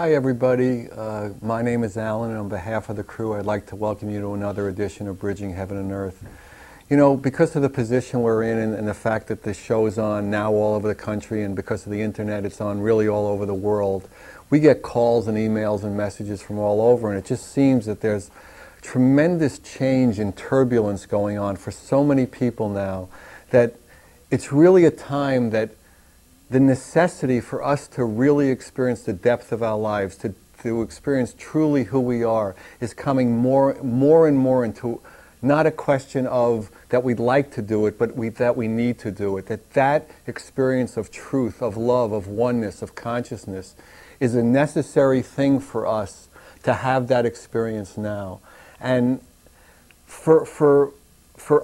Hi everybody, my name is Allyn, and on behalf of the crew I'd like to welcome you to another edition of Bridging Heaven and Earth. You know, because of the position we're in and the fact that this show is on now all over the country, and because of the internet it's on really all over the world, we get calls and emails and messages from all over, and it just seems that there's tremendous change and turbulence going on for so many people now that it's really a time that the necessity for us to really experience the depth of our lives, to experience truly who we are, is coming more and more into not a question of that we'd like to do it, but that we need to do it. That experience of truth, of love, of oneness, of consciousness is a necessary thing for us to have that experience now. And for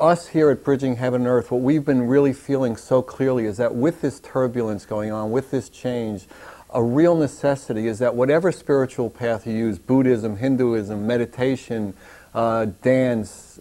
us here at Bridging Heaven and Earth, what we've been really feeling so clearly is that with this turbulence going on, with this change, a real necessity is that whatever spiritual path you use, Buddhism, Hinduism, meditation, dance,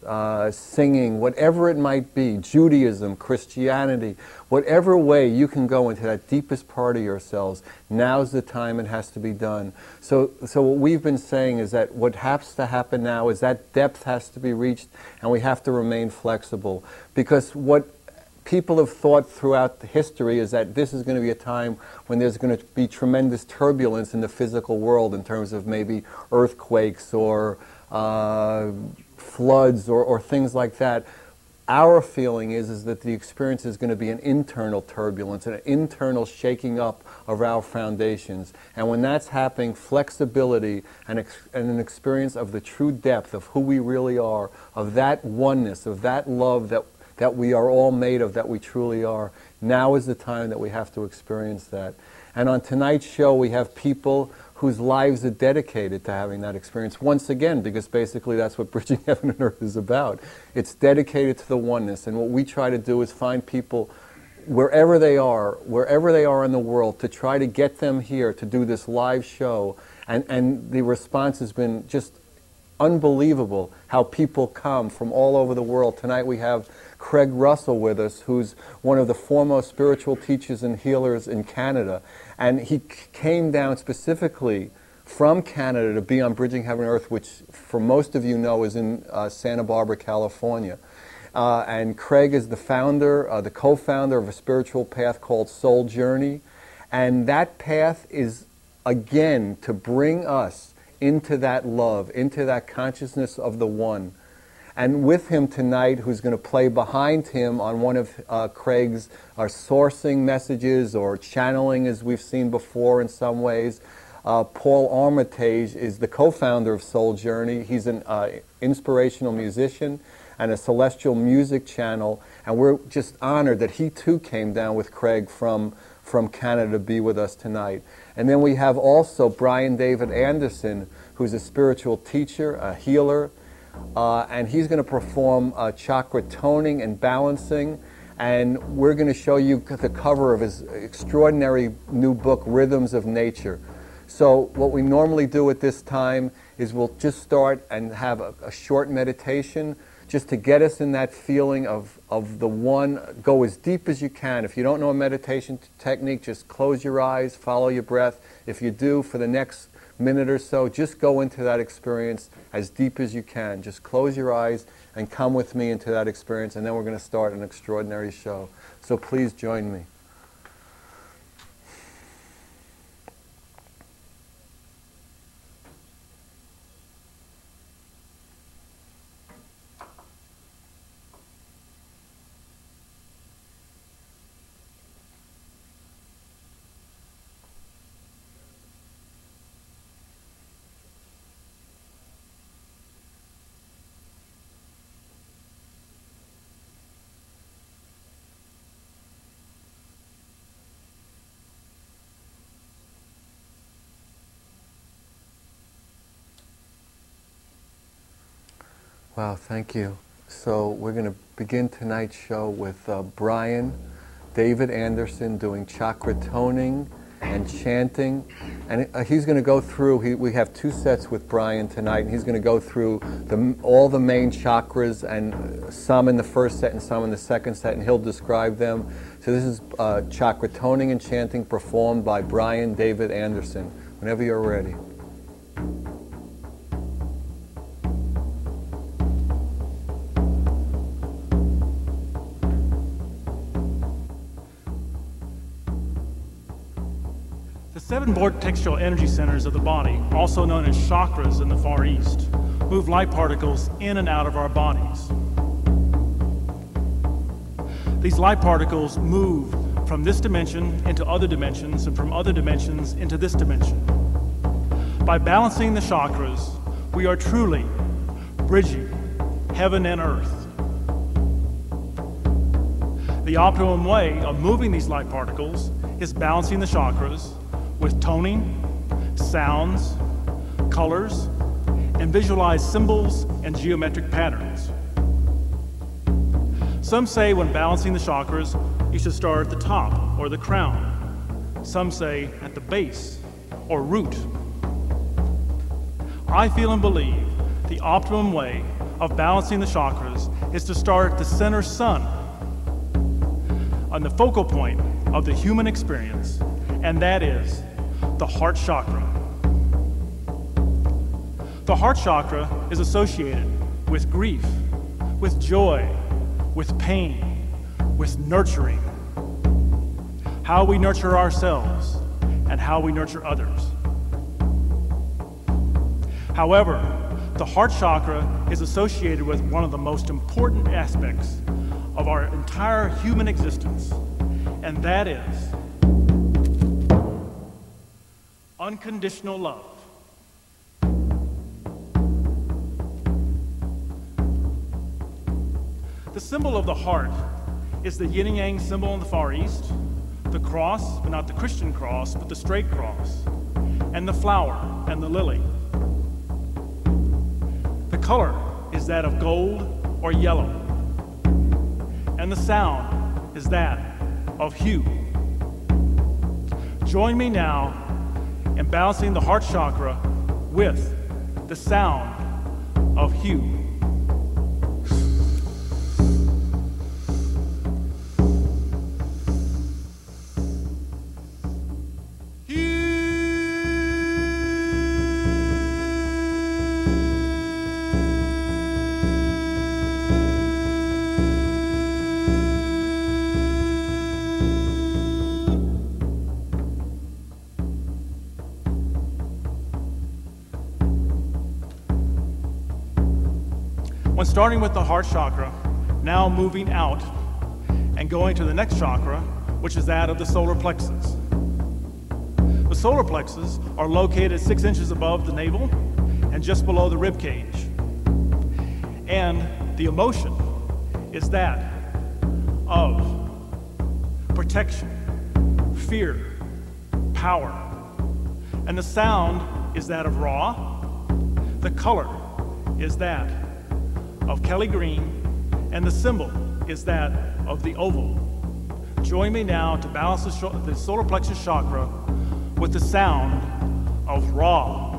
singing, whatever it might be, Judaism, Christianity, whatever way you can go into that deepest part of yourselves, now's the time it has to be done. So what we've been saying is that what has to happen now is that depth has to be reached, and we have to remain flexible. Because what people have thought throughout history is that this is going to be a time when there's going to be tremendous turbulence in the physical world in terms of maybe earthquakes or floods or things like that. Our feeling is that the experience is going to be an internal turbulence, an internal shaking up of our foundations. And when that's happening, flexibility and an experience of the true depth of who we really are, of that oneness, of that love that we are all made of, that we truly are, now is the time that we have to experience that. And on tonight's show we have people whose lives are dedicated to having that experience once again, because basically that's what Bridging Heaven and Earth is about. It's dedicated to the oneness, and what we try to do is find people wherever they are in the world, to try to get them here to do this live show, and the response has been just unbelievable how people come from all over the world. Tonight we have Craig Russell with us, who's one of the foremost spiritual teachers and healers in Canada. And he came down specifically from Canada to be on Bridging Heaven and Earth, which for most of you know is in Santa Barbara, California. And Craig is the founder, the co-founder of a spiritual path called Soul Journey. And that path is, again, to bring us into that love, into that consciousness of the one. And with him tonight, who's going to play behind him on one of Craig's sourcing messages or channeling, as we've seen before in some ways, Paul Armitage is the co-founder of Soul Journey. He's an inspirational musician and a celestial music channel, and we're just honored that he too came down with Craig from Canada to be with us tonight. And then we have also Brian David Anderson, who's a spiritual teacher, a healer, and he's going to perform chakra toning and balancing, and we're going to show you the cover of his extraordinary new book, Rhythms of Nature. So what we normally do at this time is we'll just start and have a short meditation just to get us in that feeling of the one. Go as deep as you can. If you don't know a meditation technique, just close your eyes, follow your breath. If you do, for the next minute or so, just go into that experience as deep as you can. Just close your eyes and come with me into that experience, and then we're going to start an extraordinary show. So please join me. Wow, thank you. So we're going to begin tonight's show with Brian David Anderson doing chakra toning and chanting. And he's going to go through, we have two sets with Brian tonight, and he's going to go through all the main chakras, and some in the first set and some in the second set, and he'll describe them. So this is chakra toning and chanting performed by Brian David Anderson. Whenever you're ready. The 7 vortexual energy centers of the body, also known as chakras in the Far East, move light particles in and out of our bodies. These light particles move from this dimension into other dimensions and from other dimensions into this dimension. By balancing the chakras, we are truly bridging heaven and earth. The optimum way of moving these light particles is balancing the chakras with toning, sounds, colors, and visualize symbols and geometric patterns. Some say when balancing the chakras, you should start at the top or the crown. Some say at the base or root. I feel and believe the optimum way of balancing the chakras is to start at the center sun, on the focal point of the human experience, and that is the heart chakra. The heart chakra is associated with grief, with joy, with pain, with nurturing. How we nurture ourselves and how we nurture others. However, the heart chakra is associated with one of the most important aspects of our entire human existence, and that is unconditional love. The symbol of the heart is the yin and yang symbol in the Far East, the cross, but not the Christian cross, but the straight cross, and the flower and the lily. The color is that of gold or yellow, and the sound is that of hue. Join me now in balancing the heart chakra with the sound of hue. When starting with the heart chakra, now moving out and going to the next chakra, which is that of the solar plexus. The solar plexus are located 6 inches above the navel and just below the rib cage. And the emotion is that of protection, fear, power. And the sound is that of raw. The color is that of Kelly green, and the symbol is that of the oval. Join me now to balance the solar plexus chakra with the sound of Ra.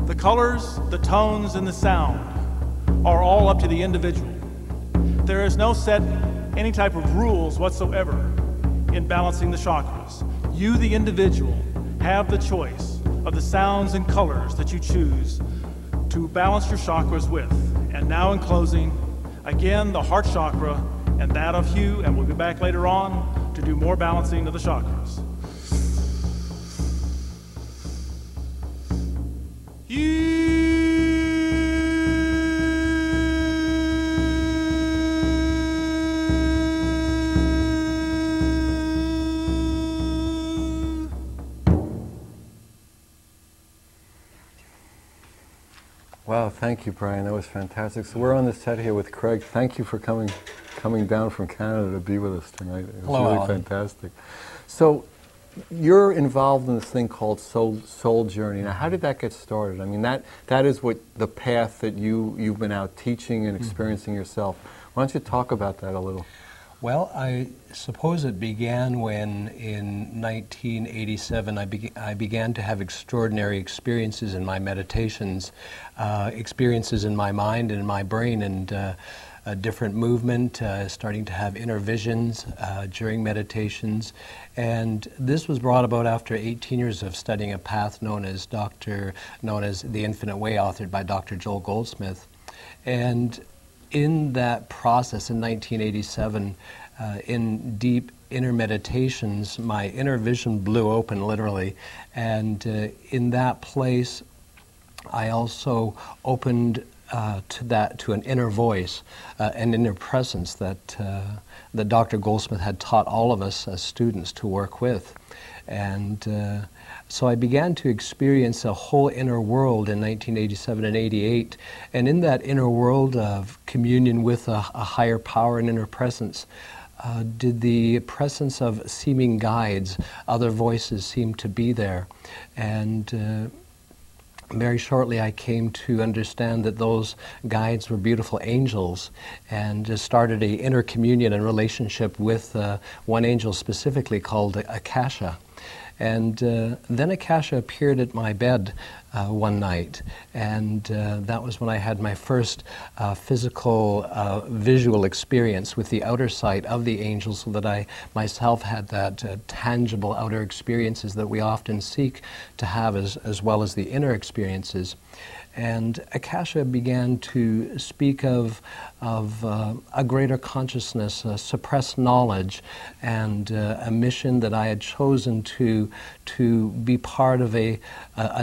The colors, the tones, and the sound are all up to the individual. There is no set any type of rules whatsoever in balancing the chakras. You, the individual, have the choice of the sounds and colors that you choose to balance your chakras with. And now in closing, again, the heart chakra and that of hue, and we'll be back later on to do more balancing of the chakras. Wow, thank you, Brian. That was fantastic. So we're on the set here with Craig. Thank you for coming down from Canada to be with us tonight. It was Hello, really Alan. fantastic. So you're involved in this thing called soul journey. Now, how did that get started? I mean, that is what the path that you've been out teaching and experiencing yourself. Why don't you talk about that a little? Well, I suppose it began when in 1987 I began to have extraordinary experiences in my meditations, experiences in my mind and in my brain, and a different movement, starting to have inner visions during meditations. And this was brought about after 18 years of studying a path known as The Infinite Way, authored by Dr. Joel Goldsmith. And in that process in 1987, in deep inner meditations, my inner vision blew open, literally. And in that place, I also opened to an inner voice, an inner presence that Dr. Goldsmith had taught all of us as students to work with. And so I began to experience a whole inner world in 1987 and 88. And in that inner world of communion with a higher power and inner presence, did the presence of seeming guides, other voices, seem to be there. And very shortly I came to understand that those guides were beautiful angels, and started an inner communion and relationship with one angel specifically called Akasha. And then Akasha appeared at my bed one night, and that was when I had my first physical visual experience with the outer sight of the angels, so that I myself had that tangible outer experiences that we often seek to have, as well as the inner experiences. And Akasha began to speak of a greater consciousness, suppressed knowledge, and a mission that I had chosen to be part of a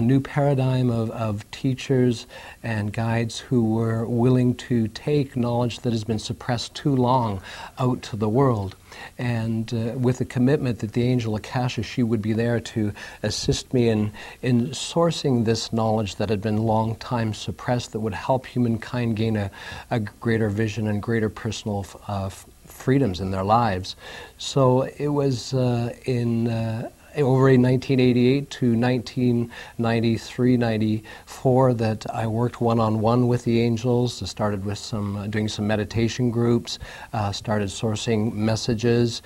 new paradigm of teachers and guides who were willing to take knowledge that has been suppressed too long out to the world. And with a commitment that the angel Akasha, she would be there to assist me in sourcing this knowledge that had been long time suppressed, that would help humankind gain a greater vision and greater personal freedoms in their lives. So it was over in 1988 to 1993, 94 that I worked one-on-one with the angels. I started with doing some meditation groups, started sourcing messages.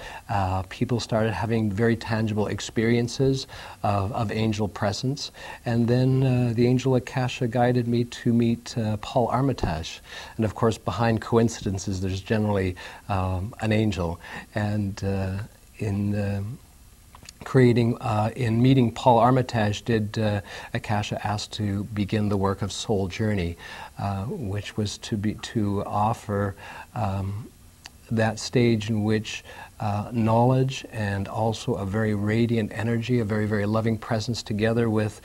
People started having very tangible experiences of angel presence. And then the angel Akasha guided me to meet Paul Armitage. And of course, behind coincidences, there's generally an angel. And in meeting Paul Armitage, did Akasha ask to begin the work of Soul Journey, which was to offer that stage in which knowledge and also a very radiant energy, a very, very loving presence together with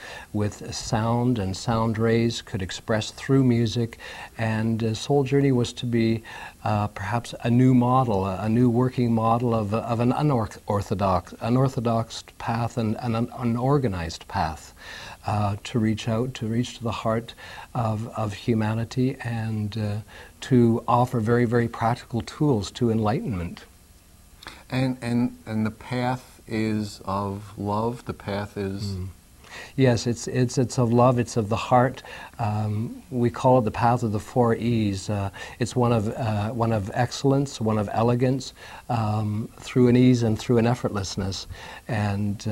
sound and sound rays could express through music. And Soul Journey was to be perhaps a new model, a new working model of an unorthodox path and an unorganized path to reach to the heart of humanity, and to offer very, very practical tools to enlightenment. And the path is of love. The path is. Yes, it's of love. It's of the heart. We call it the path of the 4 E's. It's one of excellence, one of elegance, through an ease and through an effortlessness. And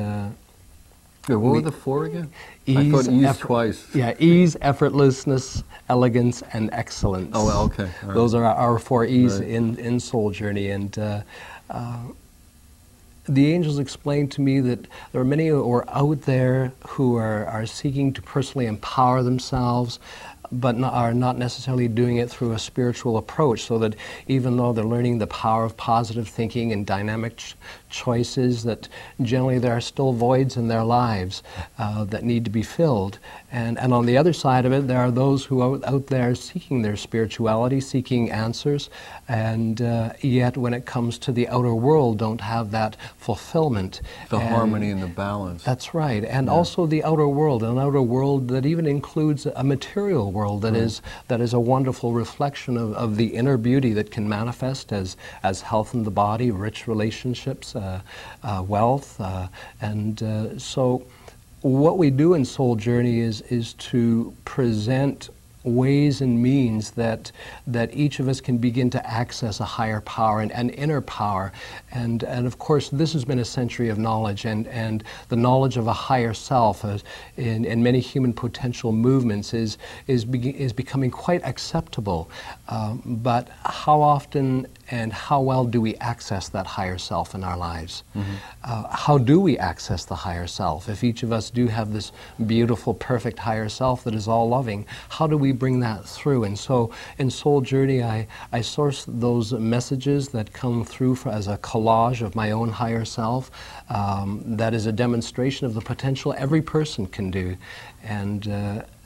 what were the 4 again? Ease, I thought ease twice. Yeah, ease, effortlessness, elegance, and excellence. Oh, well, okay. All right. Those are our 4 E's right. in Soul Journey. And the angels explained to me that there are many who are out there who are seeking to personally empower themselves, but are not necessarily doing it through a spiritual approach, so that even though they're learning the power of positive thinking and dynamic choices, that generally there are still voids in their lives that need to be filled. And on the other side of it, there are those who are out there seeking their spirituality, seeking answers, and yet when it comes to the outer world, don't have that fulfillment. The harmony and the balance. That's right. And also the outer world, an outer world that even includes a material world that is a wonderful reflection of the inner beauty that can manifest as health in the body, rich relationships, wealth. So what we do in Soul Journey is to present ways and means that each of us can begin to access a higher power and an inner power. And of course, this has been a century of knowledge, and the knowledge of a higher self in many human potential movements is becoming quite acceptable. But how often and how well do we access that higher self in our lives? How do we access the higher self? If each of us do have this beautiful, perfect higher self that is all loving, how do we bring that through? And so in Soul Journey, I source those messages that come through as a collage of my own higher self. That is a demonstration of the potential every person can do. And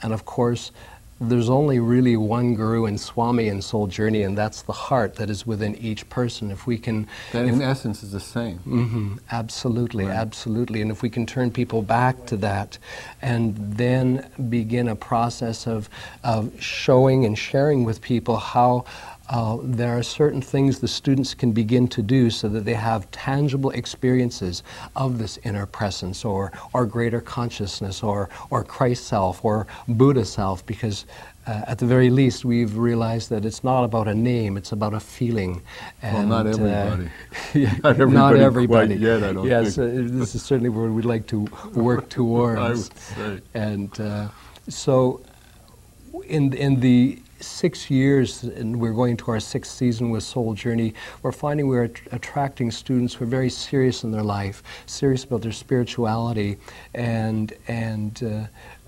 of course, there's only really one Guru and Swami in Soul Journey, and that's the heart that is within each person. If we can... That in essence is the same. Absolutely, absolutely. And if we can turn people back to that and then begin a process of showing and sharing with people how there are certain things the students can begin to do so that they have tangible experiences of this inner presence or greater consciousness or Christ self or Buddha self, because at the very least we've realized that it's not about a name, it's about a feeling. And, well, not everybody. Not everybody. Quite yet, I don't think. This is certainly where we'd like to work towards. I would say. And so in the 6 years, and we're going to our 6th season with Soul Journey, we're finding we're attracting students who are very serious in their life, serious about their spirituality, and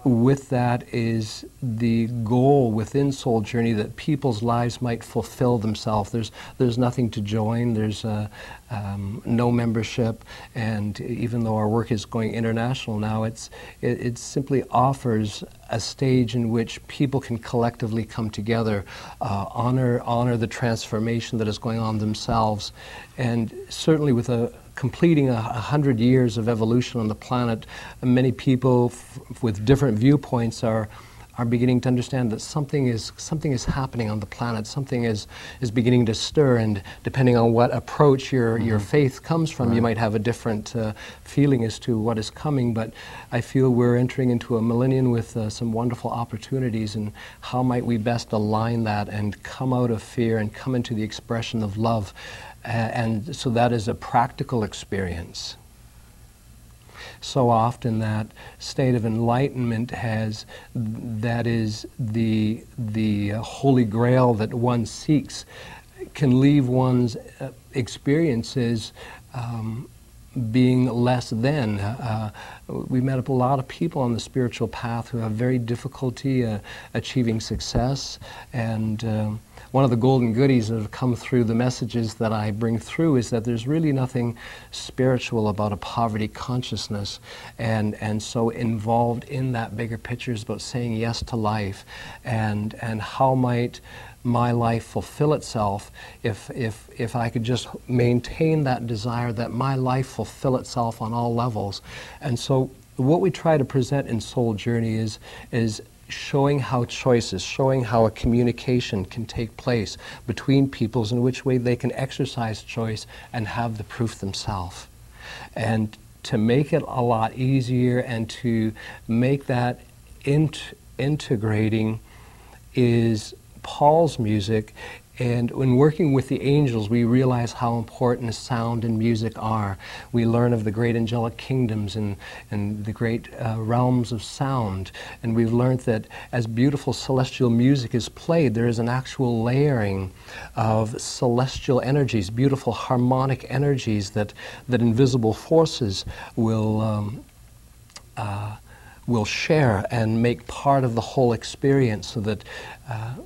with that is the goal within Soul Journey that people's lives might fulfill themselves. There's nothing to join, there's no membership, and even though our work is going international now, it simply offers a stage in which people can collectively come together, honor the transformation that is going on themselves, and certainly with completing 100 years of evolution on the planet, many people with different viewpoints are beginning to understand that something is happening on the planet. Something is beginning to stir, and depending on what approach your faith comes from, you might have a different feeling as to what is coming. But I feel we're entering into a millennium with some wonderful opportunities, and how might we best align that and come out of fear and come into the expression of love. And so that is a practical experience. So often that state of enlightenment that is the holy grail that one seeks, can leave one's experiences being less than. We've met a lot of people on the spiritual path who have very difficulty achieving success, and one of the golden goodies that have come through the messages that I bring through is that there's really nothing spiritual about a poverty consciousness, and so involved in that bigger picture is about saying yes to life, and how might my life fulfill itself if I could just maintain that desire that my life fulfill itself on all levels. And so what we try to present in Soul Journey is showing how choices, showing how a communication can take place between peoples, in which way they can exercise choice and have the proof themselves. And to make it a lot easier and to make that integrating is Paul's music. And when working with the angels, we realize how important sound and music are. We learn of the great angelic kingdoms and the great realms of sound. And we've learned that as beautiful celestial music is played, there is an actual layering of celestial energies, beautiful harmonic energies that invisible forces will share and make part of the whole experience, so that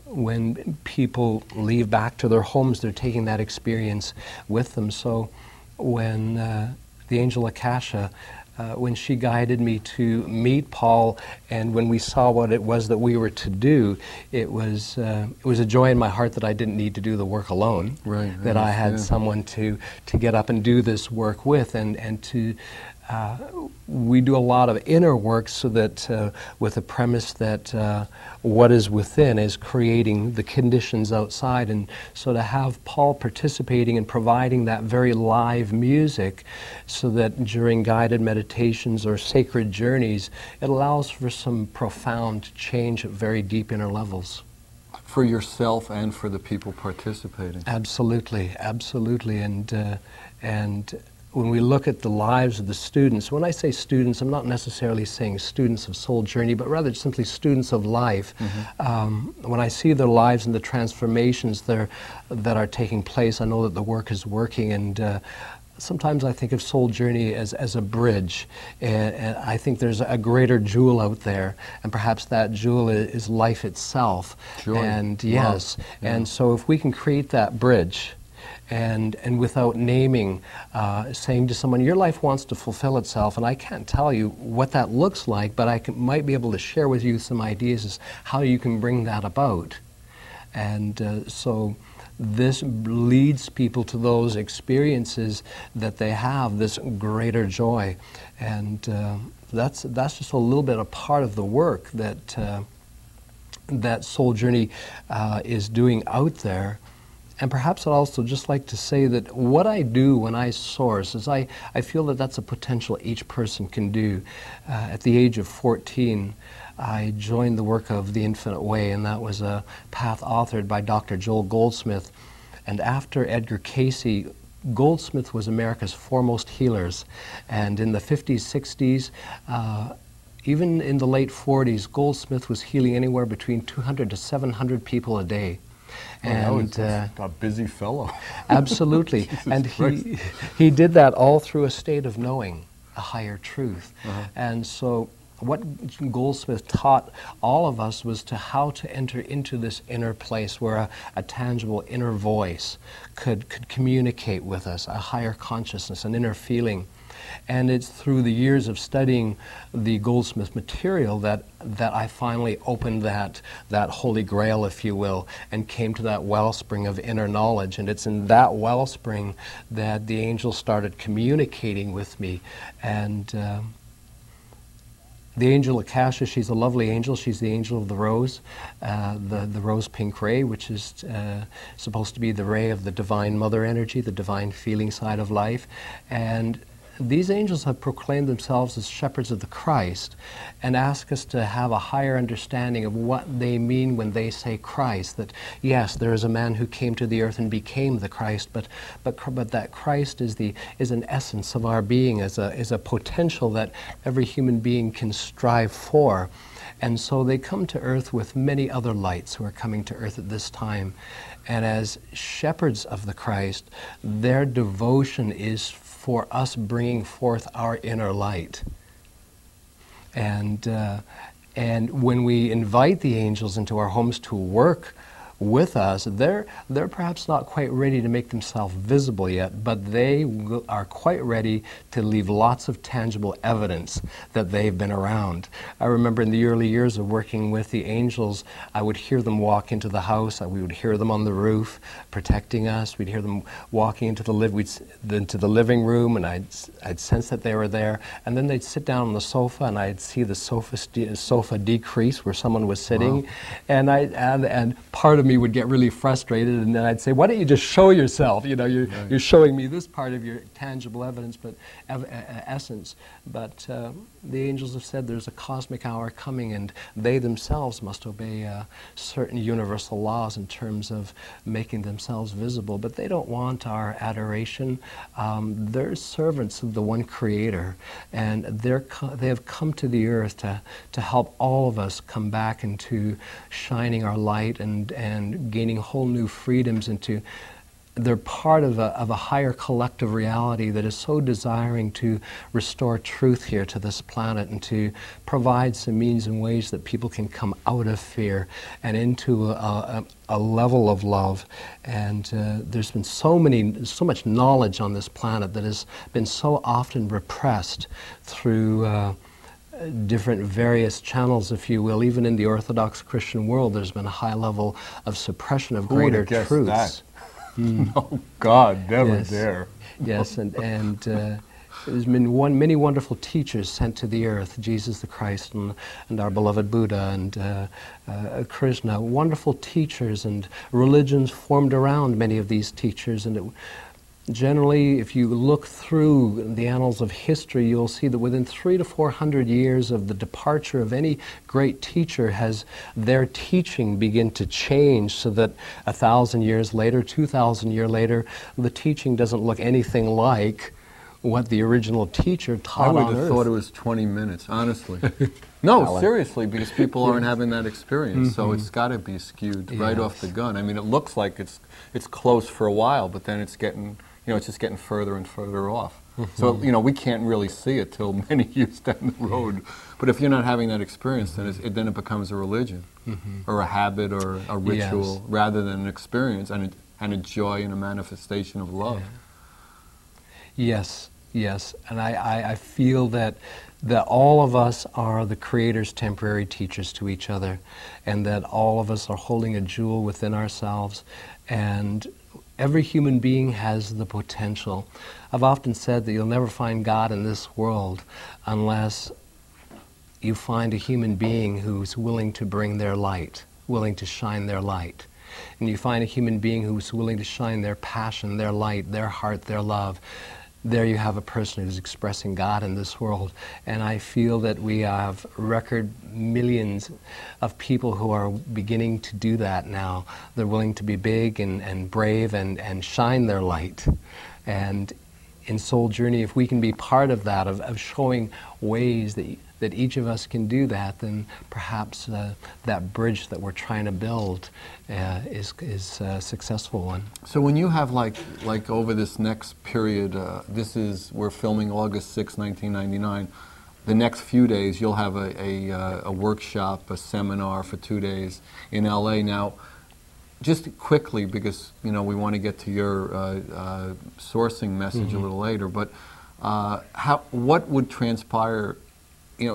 when people leave back to their homes, they're taking that experience with them. So when the angel Akasha when she guided me to meet Paul, and when we saw what it was that we were to do, it was a joy in my heart that I didn't need to do the work alone. Right. That I had someone to get up and do this work with, and to we do a lot of inner work, so that with the premise that what is within is creating the conditions outside. And so to have Paul participating and providing that very live music, so that during guided meditations or sacred journeys, it allows for some profound change at very deep inner levels. For yourself and for the people participating. Absolutely, absolutely. And when we look at the lives of the students, when I say students, I'm not necessarily saying students of soul journey, but rather simply students of life. When I see their lives and the transformations that are taking place, I know that the work is working. And sometimes I think of soul journey as a bridge, and I think there's a greater jewel out there, and perhaps that jewel is life itself. Joy. And yes, and so if we can create that bridge, and without naming, saying to someone, your life wants to fulfill itself, and I can't tell you what that looks like, but I might be able to share with you some ideas as how you can bring that about. And so this leads people to those experiences that they have, this greater joy. And that's just a little bit a part of the work that that Soul Journey is doing out there. And perhaps I'd also just like to say that what I do when I source is I feel that that's a potential each person can do. At the age of 14, I joined the work of The Infinite Way, and that was a path authored by Dr. Joel Goldsmith. And after Edgar Cayce, Goldsmith was America's foremost healers. And in the 50s, 60s, even in the late 40s, Goldsmith was healing anywhere between 200 to 700 people a day. And a busy fellow. Absolutely. And he did that all through a state of knowing a higher truth. And so what Goldsmith taught all of us was how to enter into this inner place where a tangible inner voice could communicate with us, a higher consciousness, an inner feeling. And it's through the years of studying the Goldsmith material that I finally opened that holy grail, if you will, and came to that wellspring of inner knowledge. And it's in that wellspring that the angels started communicating with me. And the angel Akasha, she's a lovely angel. She's the angel of the rose, the rose pink ray, which is supposed to be the ray of the divine mother energy, the divine feeling side of life. And these angels have proclaimed themselves as shepherds of the Christ, and ask us to have a higher understanding of what they mean when they say Christ. That yes, there is a man who came to the earth and became the Christ, but that Christ is an essence of our being, is a potential that every human being can strive for. And so they come to earth with many other lights who are coming to earth at this time. And as shepherds of the Christ, their devotion is for us bringing forth our inner light. And when we invite the angels into our homes to work with us, they're perhaps not quite ready to make themselves visible yet, but they are quite ready to leave lots of tangible evidence that they've been around. I remember in the early years of working with the angels, I would hear them walk into the house. We would hear them on the roof protecting us. We'd hear them walking into the living room, and I'd sense that they were there. And then they'd sit down on the sofa, and I'd see the sofa decrease where someone was sitting. Wow. And part of me would get really frustrated, and then I'd say, why don't you just show yourself? You know, you're showing me this part of your tangible evidence, but essence. But the angels have said there's a cosmic hour coming, and they themselves must obey certain universal laws in terms of making themselves visible. But they don't want our adoration. They're servants of the one Creator, and they have come to the earth to help all of us come back into shining our light and gaining whole new freedoms into they're part of a higher collective reality that is so desiring to restore truth here to this planet and to provide some means and ways that people can come out of fear and into a level of love. And there's been so much knowledge on this planet that has been so often repressed through different various channels, if you will. Even in the Orthodox Christian world, there's been a high level of suppression of greater truths. That? Oh God, never Yes. dare. Yes, and there's been many wonderful teachers sent to the earth, Jesus the Christ and our beloved Buddha and Krishna, wonderful teachers, and religions formed around many of these teachers. And generally, if you look through the annals of history, you'll see that within 300 to 400 years of the departure of any great teacher has their teaching begin to change, so that 1,000 years later, 2,000 years later, the teaching doesn't look anything like what the original teacher taught on I would have earth. thought it was 20 minutes, honestly. No, Alan. seriously, because people aren't having that experience, so it's got to be skewed right off Yes. the gun. I mean, it looks like it's close for a while, but then it's getting, it's just getting further and further off. So, we can't really see it till many years down the road. But if you're not having that experience, then it becomes a religion or a habit or a ritual Yes. rather than an experience and a joy and a manifestation of love. Yes, yes, and I feel that all of us are the Creator's temporary teachers to each other, and that all of us are holding a jewel within ourselves, and every human being has the potential. I've often said that you'll never find God in this world unless you find a human being who's willing to bring their light, willing to shine their light. And you find a human being who's willing to shine their passion, their light, their heart, their love. There you have a person who's expressing God in this world. And I feel that we have record millions of people who are beginning to do that now. They're willing to be big and brave and shine their light. And in Soul Journey, if we can be part of that, of showing ways that each of us can do that, then perhaps that bridge that we're trying to build is a successful one. So when you have like over this next period, we're filming August 6, 1999. The next few days, you'll have a workshop, a seminar for 2 days in LA. Now, just quickly, because we want to get to your sourcing message a little later, but what would transpire,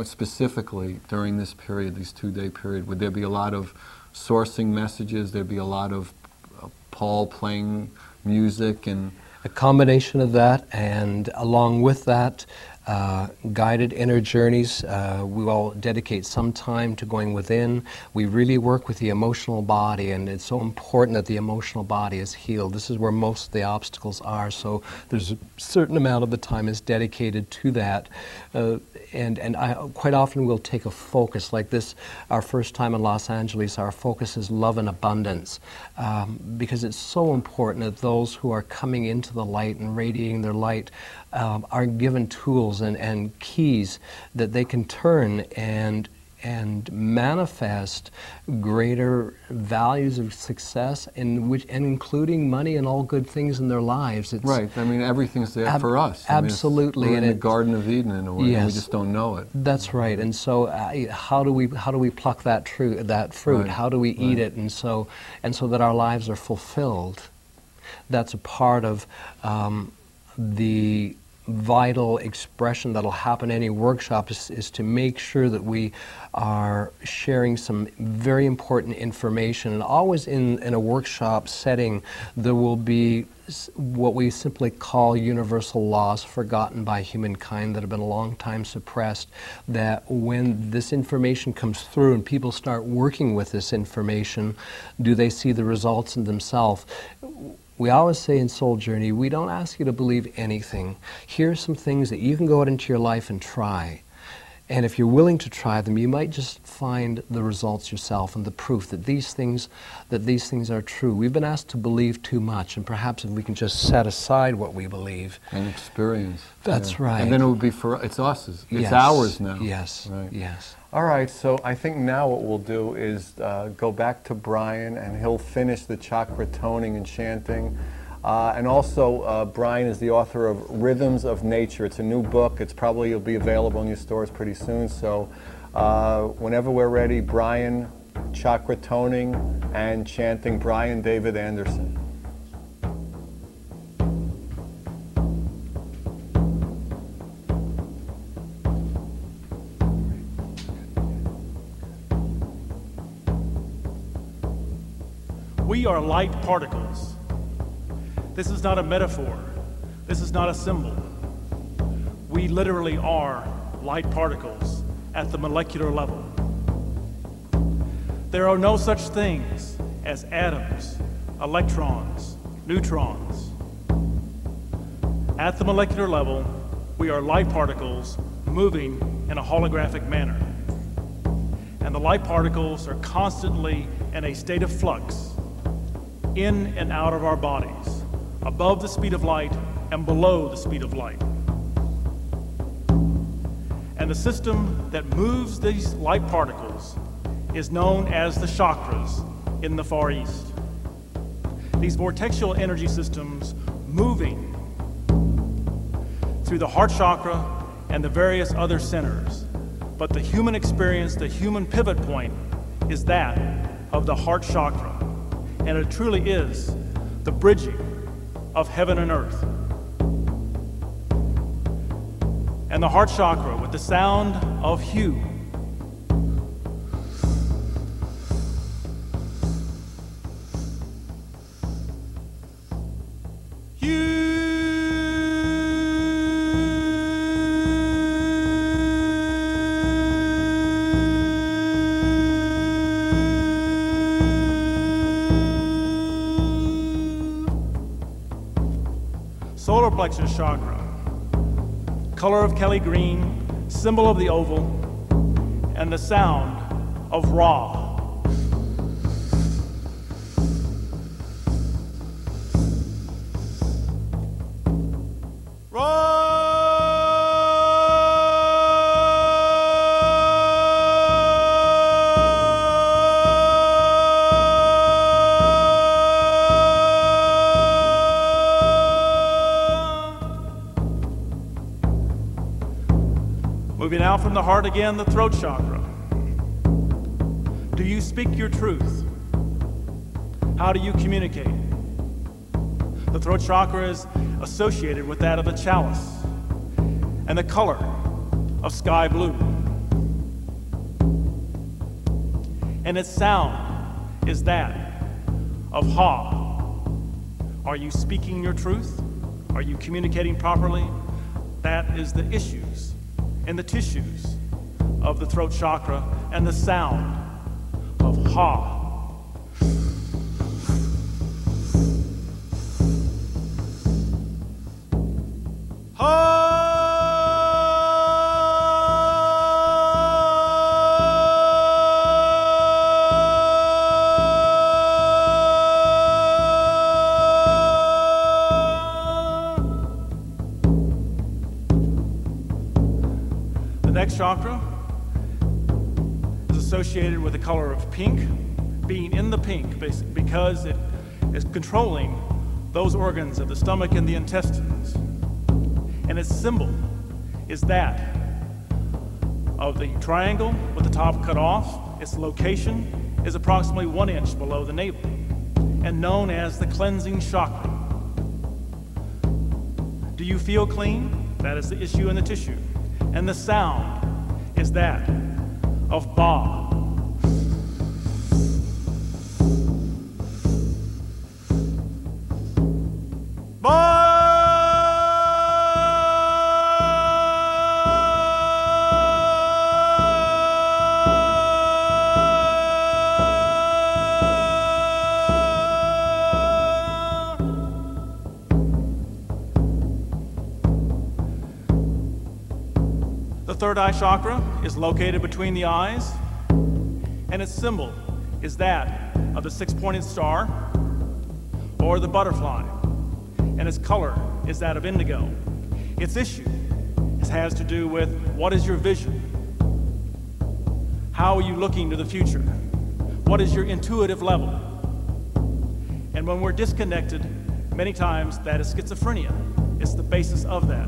specifically during this period, this 2-day period? Would there be a lot of sourcing messages? There'd be a lot of Paul playing music and a combination of that, and along with that, guided inner journeys. We will dedicate some time to going within. We really work with the emotional body, and it's so important that the emotional body is healed. This is where most of the obstacles are, so there's a certain amount of the time is dedicated to that. And I quite often will take a focus like this. Our first time in Los Angeles, our focus is love and abundance, because it's so important that those who are coming into the light and radiating their light are given tools and keys that they can turn and manifest greater values of success, and including money and all good things in their lives. It's right. I mean, everything's there for us. Absolutely. We're in the Garden of Eden in a way. Yes. And we just don't know it. That's right. And so, how do we pluck that fruit? Right. How do we eat it? And so that our lives are fulfilled. That's a part of the vital expression that'll happen in any workshop is to make sure that we are sharing some very important information. And always in a workshop setting, there will be what we simply call universal laws forgotten by humankind that have been a long time suppressed, that when this information comes through and people start working with this information, do they see the results in themselves? We always say in Soul Journey, we don't ask you to believe anything. Here are some things that you can go out into your life and try. And if you're willing to try them, you might just find the results yourself and the proof that these things are true. We've been asked to believe too much, and perhaps if we can just set aside what we believe. And experience. That's right. And then it would be it's us. It's Yes. ours now. Yes. Right. Yes. All right, so I think now what we'll do is go back to Brian, and he'll finish the chakra toning and chanting. And also, Brian is the author of Rhythms of Nature. It's a new book. It'll be available in your stores pretty soon. So whenever we're ready, Brian, chakra toning and chanting, Brian David Anderson. We are light particles. This is not a metaphor. This is not a symbol. We literally are light particles at the molecular level. There are no such things as atoms, electrons, neutrons. At the molecular level, we are light particles moving in a holographic manner. And the light particles are constantly in a state of flux, in and out of our bodies, above the speed of light and below the speed of light. And the system that moves these light particles is known as the chakras in the Far East. These vortexial energy systems moving through the heart chakra and the various other centers. But the human experience, the human pivot point, is that of the heart chakra. And it truly is the bridging of heaven and earth. And the heart chakra, with the sound of hue, solar plexus chakra, color of Kelly green, symbol of the oval, and the sound of Ra. Moving out from the heart again, the throat chakra. Do you speak your truth? How do you communicate? The throat chakra is associated with that of the chalice and the color of sky blue. And its sound is that of Ha. Are you speaking your truth? Are you communicating properly? That is the issues in the tissues of the throat chakra and the sound of Ha. Next chakra is associated with the color of pink, being in the pink because it is controlling those organs of the stomach and the intestines. And its symbol is that of the triangle with the top cut off. Its location is approximately 1 inch below the navel and known as the cleansing chakra. Do you feel clean? That is the issue in the tissue. And the sound is that of Ba. The third eye chakra is located between the eyes, and its symbol is that of the six-pointed star or the butterfly, and its color is that of indigo. Its issue has to do with what is your vision? How are you looking to the future? What is your intuitive level? And when we're disconnected, Many times that is schizophrenia. It's the basis of that.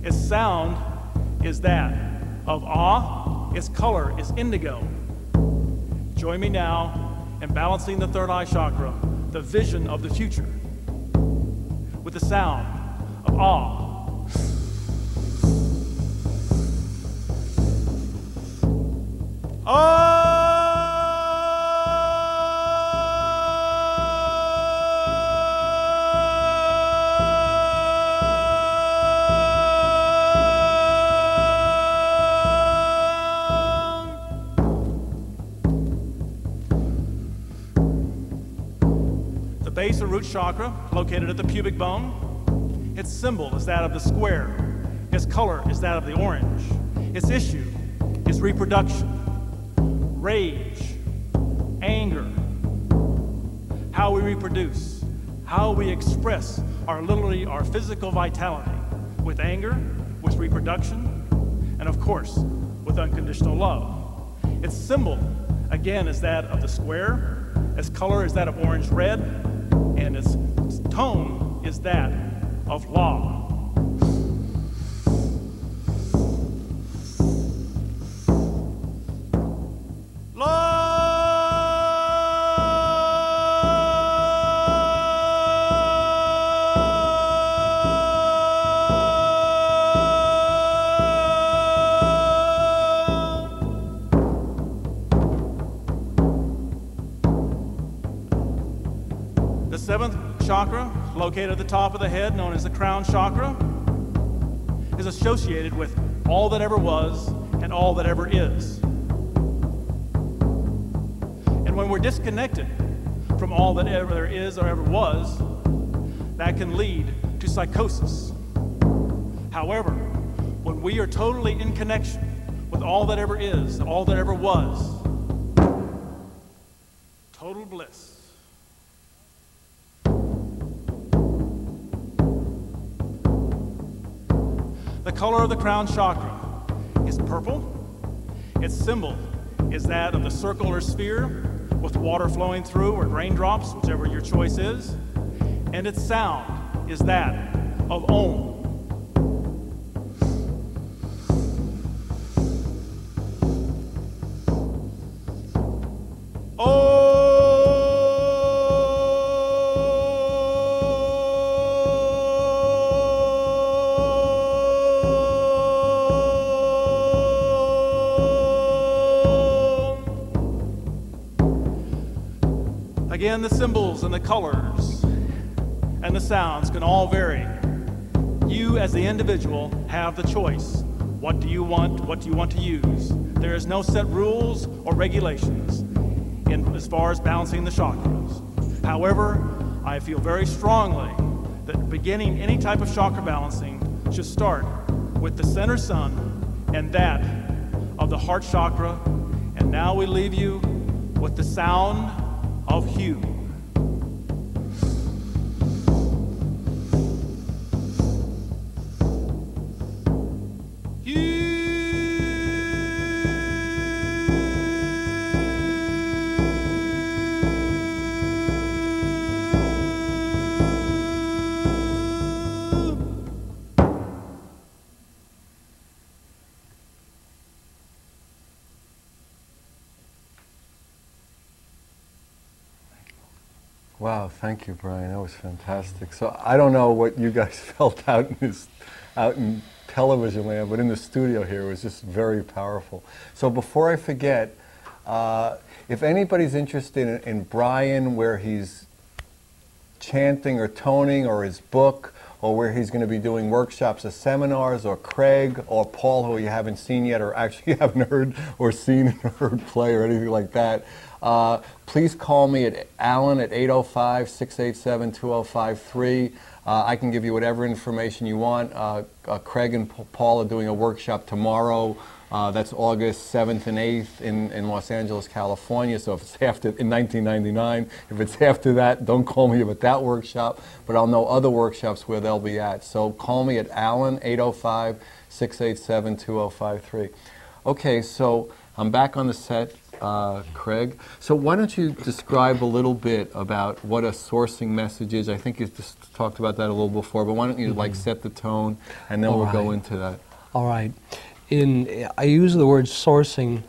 Its sound is that of awe. Its color is indigo. Join me now in balancing the third eye chakra, the vision of the future, with the sound of awe. The base or root chakra, located at the pubic bone, its symbol is that of the square. Its color is that of the orange. Its issue is reproduction, rage, anger, how we reproduce, how we express literally our physical vitality with anger, with reproduction, and of course, with unconditional love. Its symbol, again, is that of the square. Its color is that of orange-red, and its tone is that of law. The seventh chakra, located at the top of the head, known as the crown chakra, is associated with all that ever was and all that ever is. And when we're disconnected from all that ever there is or ever was, that can lead to psychosis. However, when we are totally in connection with all that ever is, all that ever was, total bliss. The color of the crown chakra is purple. Its symbol is that of the circle or sphere with water flowing through, or raindrops, whichever your choice is. And its sound is that of Om. Again, the symbols and the colors and the sounds can all vary. You, as the individual, have the choice. What do you want? What do you want to use? There is no set rules or regulations as far as balancing the chakras. However, I feel very strongly that beginning any type of chakra balancing should start with the center sun and that of the heart chakra. And now we leave you with the sound of hue. Wow, thank you, Brian. That was fantastic. So I don't know what you guys felt out in television land, but in the studio here it was just very powerful. So before I forget, if anybody's interested in Brian, where he's chanting or toning, or his book, or where he's going to be doing workshops or seminars, or Craig or Paul, who you haven't seen yet or actually haven't heard or seen or heard play or anything like that, please call me at Allyn at 805-687-2053. I can give you whatever information you want. Craig and Paul are doing a workshop tomorrow. That's August 7th and 8th in Los Angeles, California. So if it's after, in 1999, if it's after that, don't call me about that workshop, but I'll know other workshops where they'll be at. So call me at Allyn, 805-687-2053. Okay, so I'm back on the set, Craig. So why don't you describe a little bit about what a sourcing message is? I think you just talked about that a little before, but why don't you like set the tone, and then we'll go into that. All right. I use the word sourcing.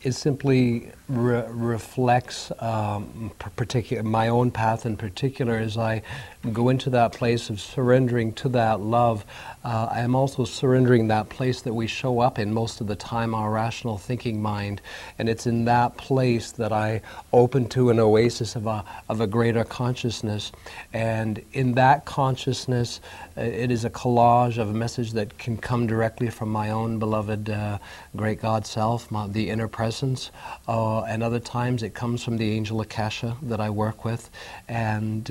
It simply reflects my own path in particular. As I go into that place of surrendering to that love, I am also surrendering that place that we show up in most of the time, our rational thinking mind. And it's in that place that I open to an oasis of a greater consciousness. And in that consciousness, it is a collage of a message that can come directly from my own beloved great God self, the inner presence. And other times it comes from the angel Akasha that I work with. And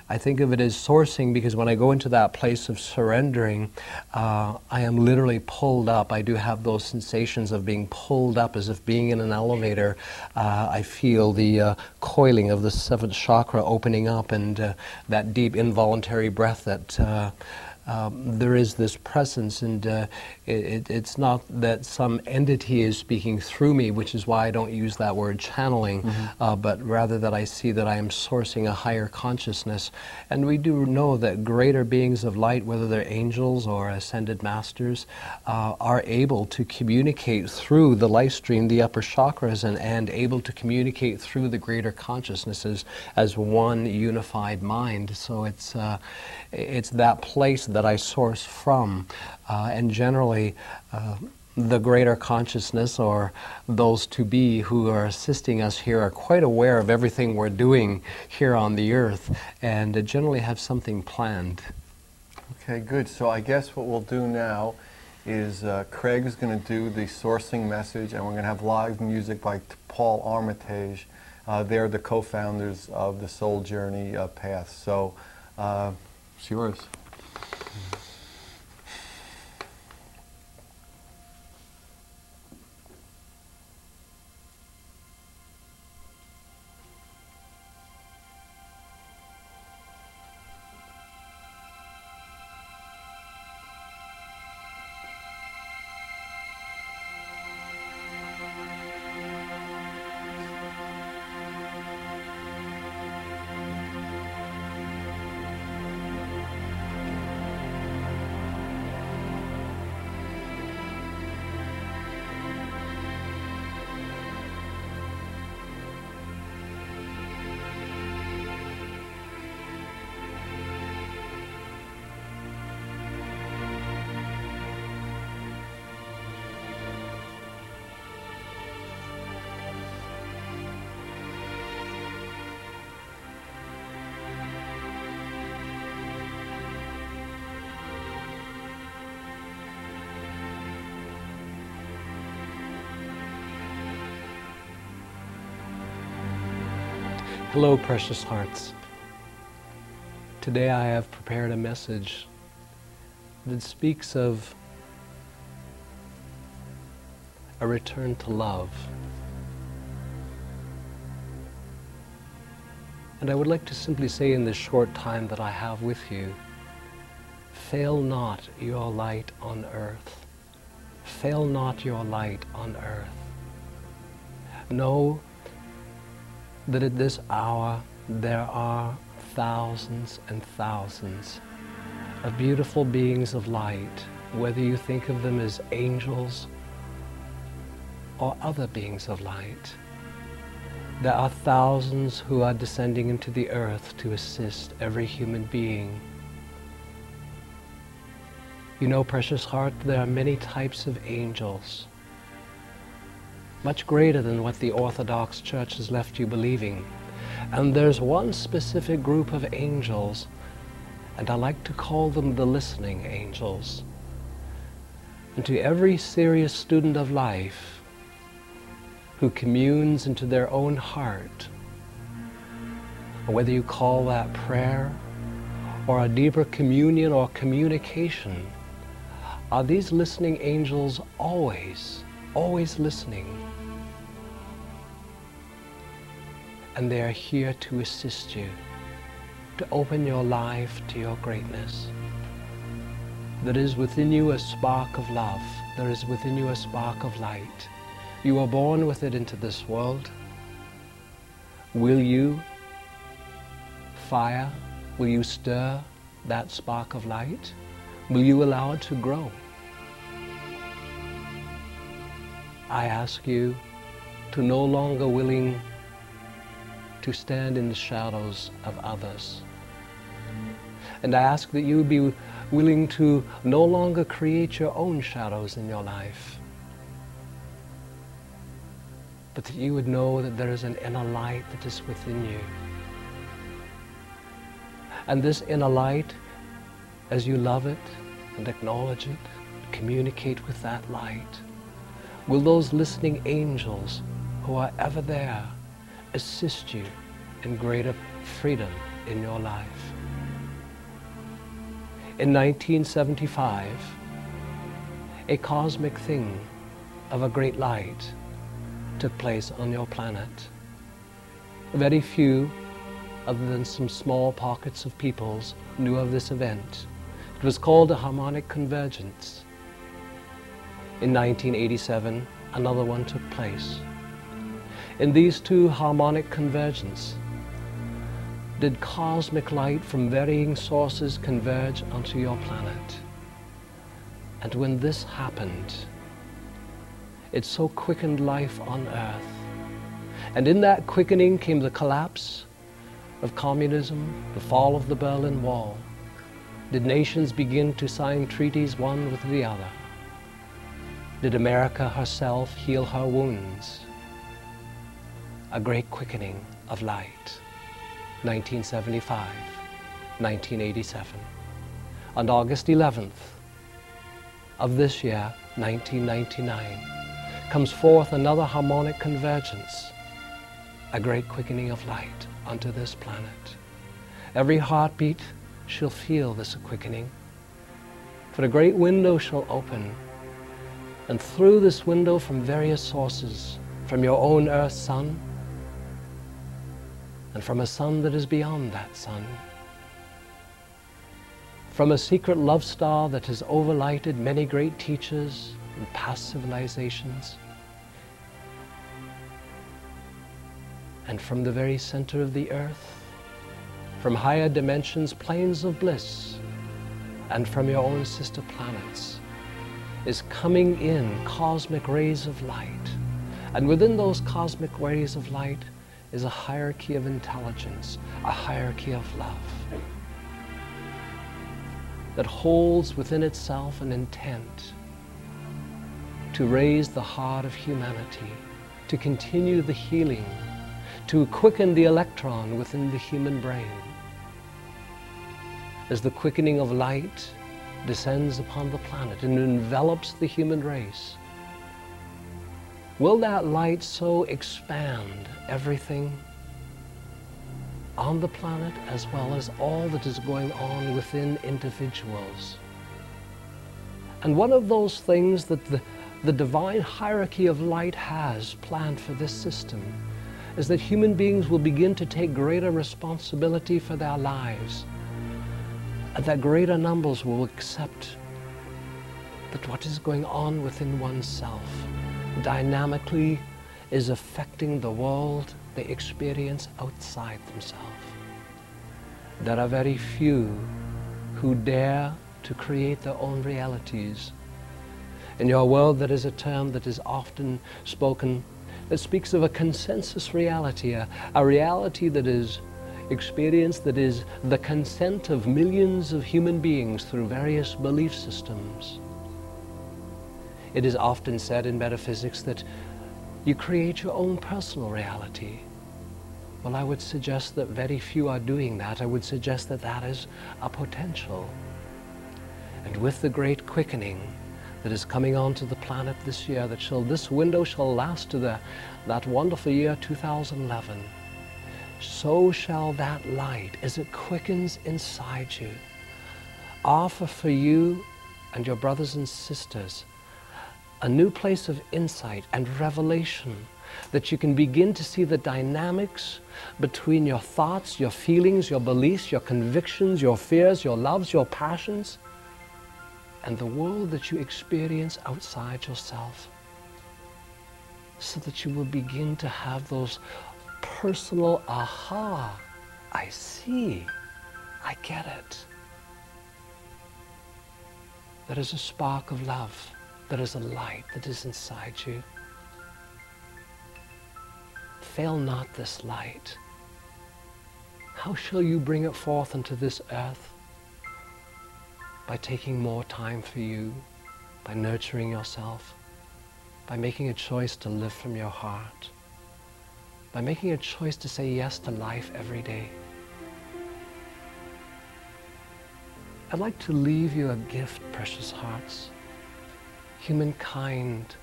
I think of it as sourcing because when I go into that place of surrendering, I am literally pulled up. I do have those sensations of being pulled up as if being in an elevator. I feel the coiling of the seventh chakra opening up and that deep involuntary breath that there is this presence, and it's not that some entity is speaking through me, which is why I don't use that word channeling, but rather that I see that I am sourcing a higher consciousness. And we do know that greater beings of light, whether they're angels or ascended masters, are able to communicate through the life stream, the upper chakras, and able to communicate through the greater consciousnesses as one unified mind. So it's that place that I source from, and generally the greater consciousness or those to be who are assisting us here are quite aware of everything we're doing here on the earth and generally have something planned. Okay, good. So I guess what we'll do now is Craig's going to do the sourcing message, and we're going to have live music by Paul Armitage. They're the co-founders of the Soul Journey Path. So it's yours. Hello, precious hearts. Today I have prepared a message that speaks of a return to love. And I would like to simply say in this short time that I have with you, fail not your light on earth. Fail not your light on earth. Know that at this hour there are thousands and thousands of beautiful beings of light, whether you think of them as angels or other beings of light. There are thousands who are descending into the earth to assist every human being. You know, precious heart, there are many types of angels, much greater than what the Orthodox Church has left you believing. And there's one specific group of angels, and I like to call them the listening angels. And to every serious student of life who communes into their own heart, whether you call that prayer or a deeper communion or communication, are these listening angels always listening? And they are here to assist you, to open your life to your greatness. There is within you a spark of love. There is within you a spark of light. You were born with it into this world. Will you fire? Will you stir that spark of light? Will you allow it to grow? I ask you to no longer willing to stand in the shadows of others. And I ask that you be willing to no longer create your own shadows in your life, but that you would know that there is an inner light that is within you. And this inner light, as you love it and acknowledge it, communicate with that light, will those listening angels who are ever there assist you in greater freedom in your life. In 1975, a cosmic thing of a great light took place on your planet. Very few, other than some small pockets of peoples, knew of this event. It was called a harmonic convergence. In 1987, another one took place. In these two harmonic convergences, did cosmic light from varying sources converge onto your planet. And when this happened, it so quickened life on Earth. And in that quickening came the collapse of communism, the fall of the Berlin Wall. Did nations begin to sign treaties one with the other? Did America herself heal her wounds? A great quickening of light. 1975, 1987. On August 11th of this year, 1999, comes forth another harmonic convergence, a great quickening of light onto this planet. Every heartbeat shall feel this quickening, for a great window shall open, and through this window from various sources, from your own earth sun, and from a sun that is beyond that sun, from a secret love star that has overlighted many great teachers and past civilizations, and from the very center of the earth, from higher dimensions, planes of bliss, and from your own sister planets, is coming in cosmic rays of light. And within those cosmic rays of light is a hierarchy of intelligence, a hierarchy of love that holds within itself an intent to raise the heart of humanity, to continue the healing, to quicken the electron within the human brain. As the quickening of light descends upon the planet and envelops the human race, will that light so expand everything on the planet as well as all that is going on within individuals? And one of those things that the divine hierarchy of light has planned for this system is that human beings will begin to take greater responsibility for their lives, and that greater numbers will accept that what is going on within oneself dynamically is affecting the world they experience outside themselves. There are very few who dare to create their own realities. In your world, there is a term that is often spoken that speaks of a consensus reality, a reality that is experienced, that is the consent of millions of human beings through various belief systems. It is often said in metaphysics that you create your own personal reality. Well, I would suggest that very few are doing that. I would suggest that that is a potential. And with the great quickening that is coming onto the planet this year, this window shall last to that wonderful year 2011, so shall that light, as it quickens inside you, offer for you and your brothers and sisters a new place of insight and revelation, that you can begin to see the dynamics between your thoughts, your feelings, your beliefs, your convictions, your fears, your loves, your passions, and the world that you experience outside yourself, so that you will begin to have those personal aha, I see, I get it. There is a spark of love, there is a light that is inside you. Fail not this light. How shall you bring it forth into this earth? By taking more time for you, by nurturing yourself, by making a choice to live from your heart, by making a choice to say yes to life every day. I'd like to leave you a gift, precious hearts. Humankind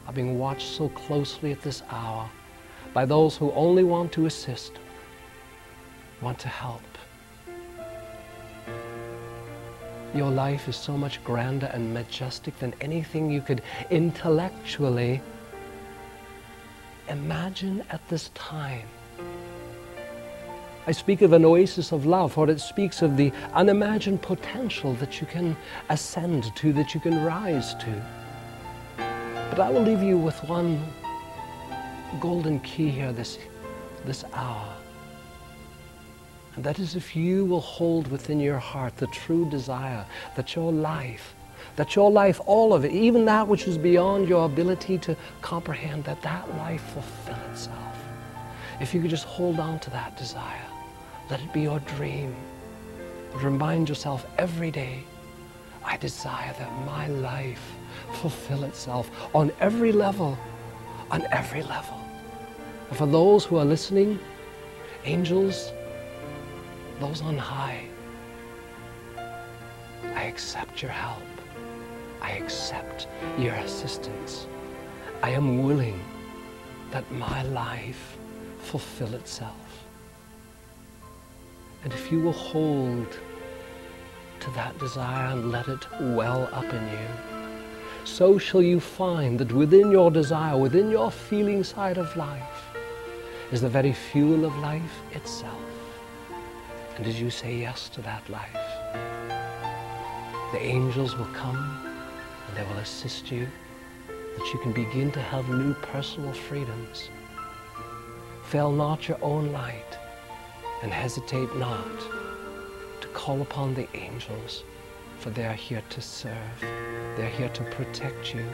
are being watched so closely at this hour by those who only want to assist, want to help. Your life is so much grander and majestic than anything you could intellectually imagine at this time. I speak of an oasis of love, for it speaks of the unimagined potential that you can ascend to, that you can rise to. But I will leave you with one golden key here this hour. And that is, if you will hold within your heart the true desire that your life, all of it, even that which is beyond your ability to comprehend, that life fulfill itself. If you could just hold on to that desire, let it be your dream. Remind yourself every day, I desire that my life fulfill itself on every level, on every level. And for those who are listening, angels, those on high, I accept your help. I accept your assistance. I am willing that my life fulfill itself. And if you will hold to that desire and let it well up in you, so shall you find that within your desire, within your feeling side of life, is the very fuel of life itself. And as you say yes to that life, the angels will come and they will assist you, that you can begin to have new personal freedoms. Fail not your own light, and hesitate not to call upon the angels, for they are here to serve. They're here to protect you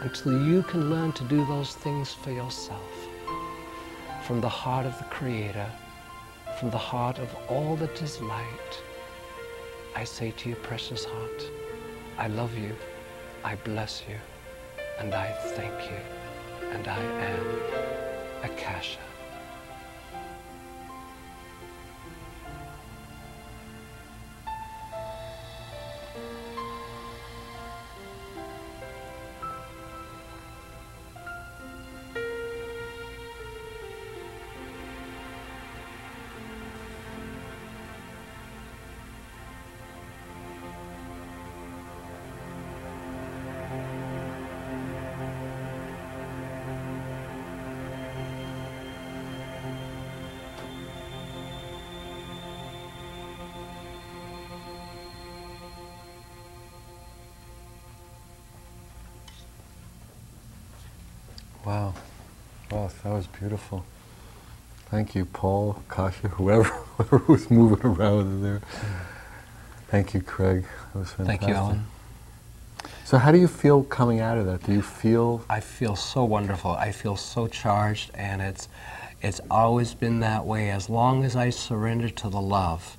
until you can learn to do those things for yourself. From the heart of the Creator, from the heart of all that is light, I say to you, precious heart, I love you, I bless you, and I thank you, and I am Akasha. Wow. Wow, that was beautiful. Thank you, Paul, Kasha, whoever was moving around in there. Thank you, Craig. That was fantastic. Thank you, Alan. So how do you feel coming out of that? Do you feel... I feel so wonderful. I feel so charged, and it's always been that way as long as I surrender to the love.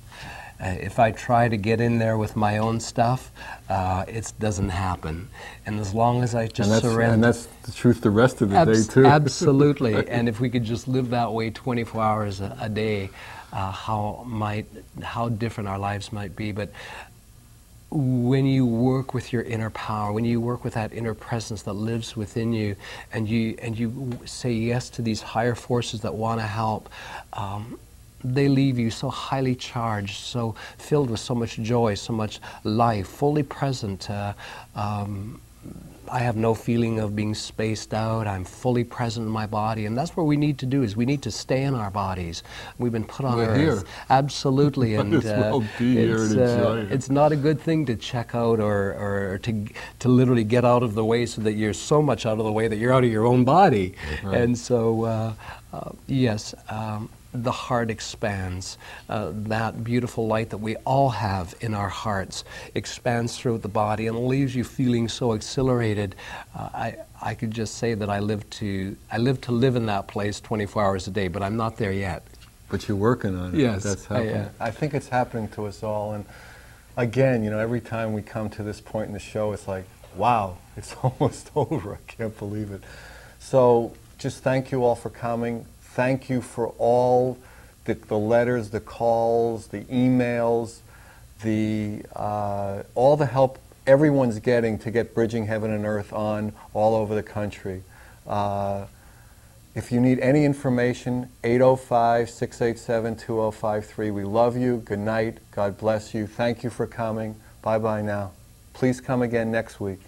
If I try to get in there with my own stuff, it doesn't happen. And as long as I just surrender... And that's the truth the rest of the day, too. Absolutely. And if we could just live that way 24 hours a day, how different our lives might be. But when you work with your inner power, when you work with that inner presence that lives within you, and you say yes to these higher forces that want to help, they leave you so highly charged, so filled with so much joy, so much life, fully present, I have no feeling of being spaced out. I'm fully present in my body, and that's what we need to do. Is we need to stay in our bodies. We've been put on We're Earth, here. Absolutely, and Might as well be here and enjoy it. it's not a good thing to check out or to literally get out of the way, so that you're so much out of the way that you're out of your own body. Right. And so, yes. The heart expands. That beautiful light that we all have in our hearts expands throughout the body and leaves you feeling so exhilarated. I could just say that I live to live in that place 24 hours a day, but I'm not there yet. But you're working on it. Yes, That's happening. I think it's happening to us all. And again, you know, every time we come to this point in the show, it's like, wow, it's almost over. I can't believe it. So just thank you all for coming. Thank you for all the letters, the calls, the emails, all the help everyone's getting to get Bridging Heaven and Earth on all over the country. If you need any information, 805-687-2053. We love you. Good night. God bless you. Thank you for coming. Bye-bye now. Please come again next week.